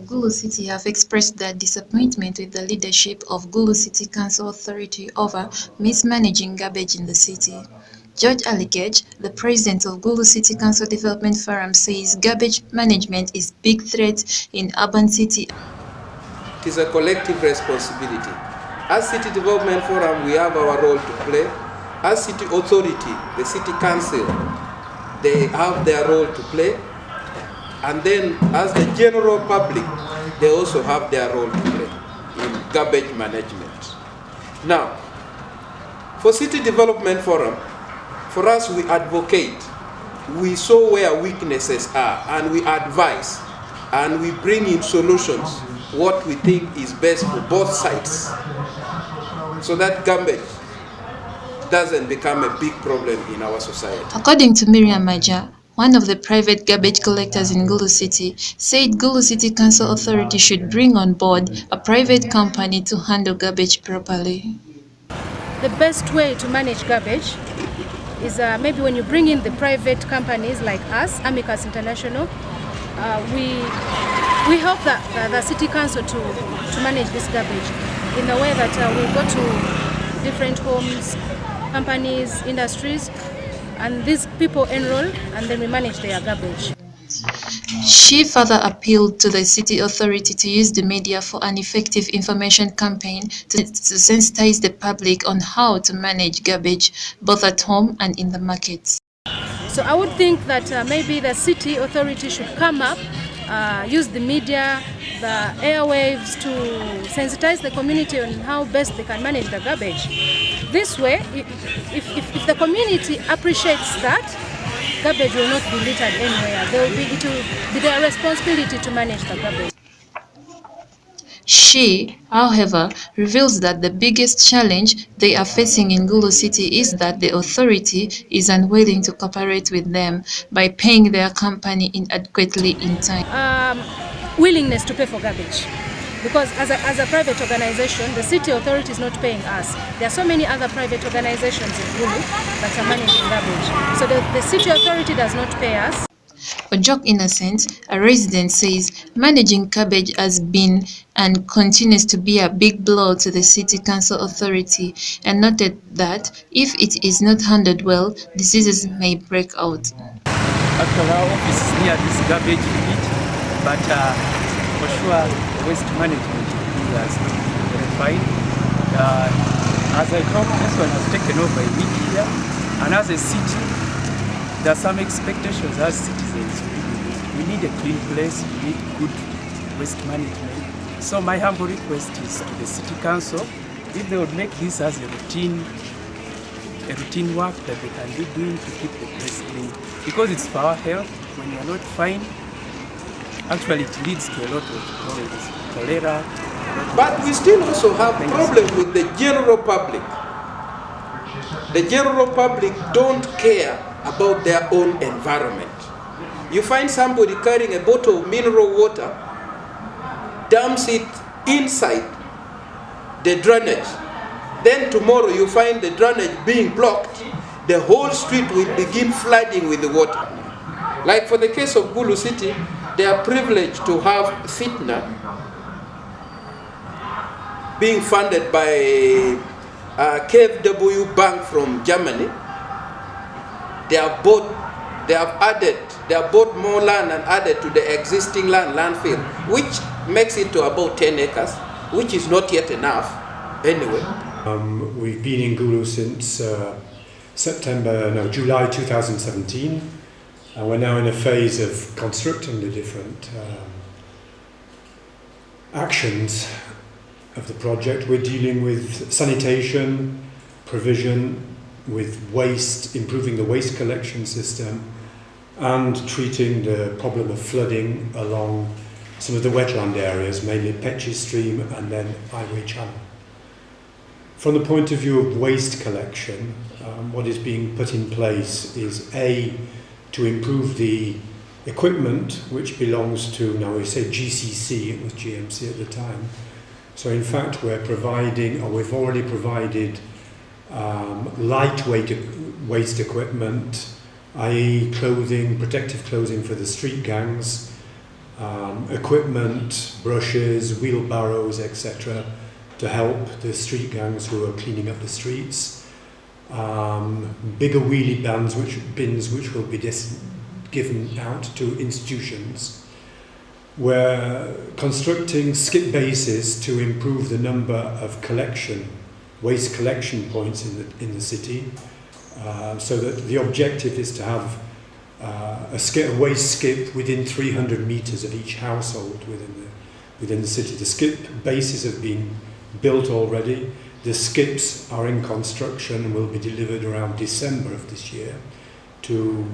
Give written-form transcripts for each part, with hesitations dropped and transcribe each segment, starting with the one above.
of Gulu City have expressed their disappointment with the leadership of Gulu City Council Authority over mismanaging garbage in the city. Judge Aligech, the president of Gulu City Council Development Forum, says garbage management is a big threat in urban city. It is a collective responsibility. As City Development Forum, we have our role to play. As City Authority, the City Council, they have their role to play. And then as the general public, they also have their role to play in garbage management. Now, for City Development Forum, for us we advocate, we show where weaknesses are, and we advise, and we bring in solutions, what we think is best for both sides, so that garbage doesn't become a big problem in our society. According to Miriam Maja, one of the private garbage collectors in Gulu City, said Gulu City Council Authority should bring on board a private company to handle garbage properly. The best way to manage garbage is maybe when you bring in the private companies like us, Amicus International, we help the City Council to manage this garbage in a way that we go to different homes, companies, industries, and these people enroll and then we manage their garbage. She further appealed to the city authority to use the media for an effective information campaign to sensitize the public on how to manage garbage, both at home and in the markets. So I would think that maybe the city authority should come up, use the media, the airwaves to sensitize the community on how best they can manage the garbage. This way, if the community appreciates that, garbage will not be littered anywhere. It will be their responsibility to manage the garbage. She, however, reveals that the biggest challenge they are facing in Gulu City is that the authority is unwilling to cooperate with them by paying their company inadequately in time. Willingness to pay for garbage. Because as a private organization, the city authority is not paying us. There are so many other private organizations in Gulu that are managing garbage. So the city authority does not pay us. Ojok Innocent, a resident, says managing garbage has been and continues to be a big blow to the city council authority, and noted that if it is not handled well, diseases may break out. Actually, our office is near this garbage pit, but for sure, waste management has not been very fine. As I talk, this one has taken over a week here, and as a city, there are some expectations as citizens. We need a clean place, we need good waste management. So my humble request is to the City Council, if they would make this as a routine work that they can be doing to keep the place clean. Because it's for our health. When you're not fine, actually it leads to a lot of problems, cholera. But we still also have problems with the general public. The general public don't care about their own environment. You find somebody carrying a bottle of mineral water, dumps it inside the drainage. Then tomorrow you find the drainage being blocked. The whole street will begin flooding with the water. Like for the case of Gulu City, they are privileged to have fitna being funded by KfW Bank from Germany. They have bought more land and added to the existing landfill, which makes it to about 10 acres, which is not yet enough anyway. We've been in Gulu since July 2017, and we're now in a phase of constructing the different actions of the project. We're dealing with sanitation, provision, with waste, improving the waste collection system, and treating the problem of flooding along some of the wetland areas, mainly Petchy Stream and then Highway Channel. From the point of view of waste collection, what is being put in place is to improve the equipment which belongs to, now we say GCC, it was GMC at the time. So in fact we're providing, or we've already provided, lightweight waste equipment, i.e. clothing, protective clothing for the street gangs, equipment, brushes, wheelbarrows, etc., to help the street gangs who are cleaning up the streets. Bigger wheelie bins which will be given out to institutions. We're constructing skip bases to improve the number of waste collection points in the city, so that the objective is to have a waste skip within 300 meters of each household within the city. The skip bases have been built already. The skips are in construction and will be delivered around December of this year to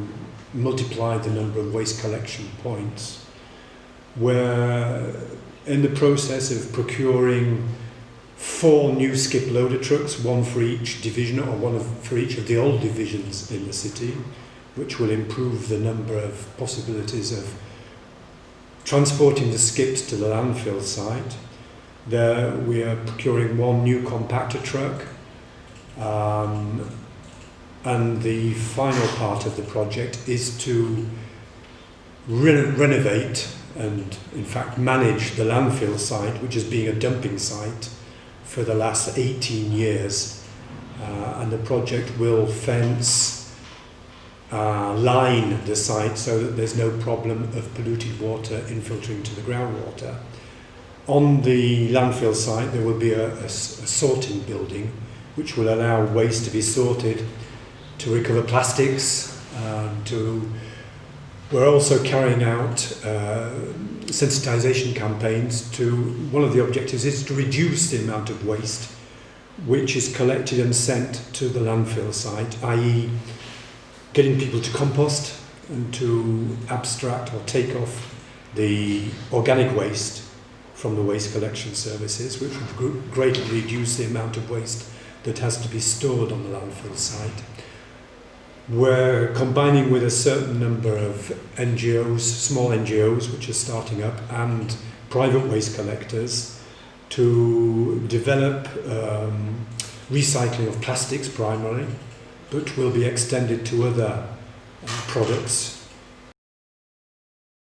multiply the number of waste collection points. We're in the process of procuring 4 new skip loader trucks, one for each division or for each of the old divisions in the city, which will improve the number of possibilities of transporting the skips to the landfill site. There we are procuring 1 new compactor truck, and the final part of the project is to renovate and in fact manage the landfill site, which has been a dumping site for the last 18 years. And the project will fence, line the site so that there's no problem of polluted water infiltrating to the groundwater. On the landfill site there will be a sorting building which will allow waste to be sorted, to recover plastics. We're also carrying out sensitization campaigns. One of the objectives is to reduce the amount of waste which is collected and sent to the landfill site, i.e. getting people to compost and to abstract or take off the organic waste from the waste collection services, which would greatly reduce the amount of waste that has to be stored on the landfill site. We're combining with a certain number of NGOs, small NGOs, which are starting up, and private waste collectors to develop recycling of plastics primarily, but will be extended to other products